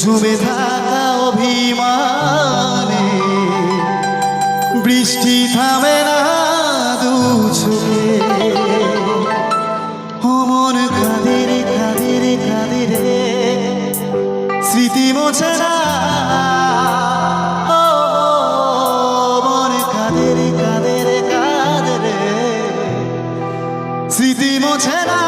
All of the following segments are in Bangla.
জমে থাকা অভিমানে বৃষ্টি থামে না দু চোখে। মন কাঁদে রে কাঁদে রে কাঁদে রে, স্মৃতি মোছে না। মন কাঁদে রে কাঁদে রে কাঁদে রে, স্মৃতি মোছে না।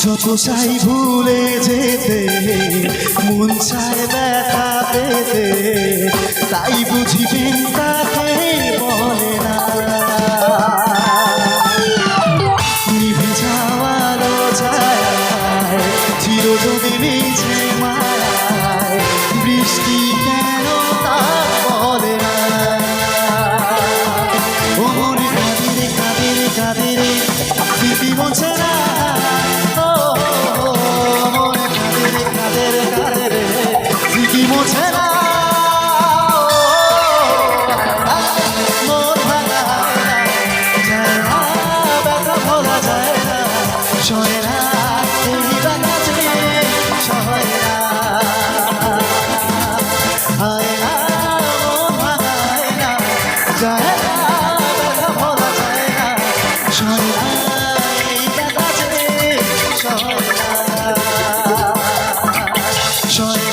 যত চাই ভুলে যেতে, মন চায় ব্যথা পেতে, তাই বুঝিবেন তাকে বলে না। নিভে যাওয়ারও ছায় চিরদিন মিছে মায়ায়, বৃষ্টি কেন তা বলে না। ও মনে কাঁদে রে কাঁদে রে কাঁদে রে, স্মৃতি মোছে না। মোছে না মন ভাঙা যায় না, ব্যথা ভোলা যায় না, সয় না এই বাতাসে সয় না। হয় না মন ভাঙা যায় না, ব্যথা ভোলা যায় না, সয় না এই বাতাসে সয় না, সয়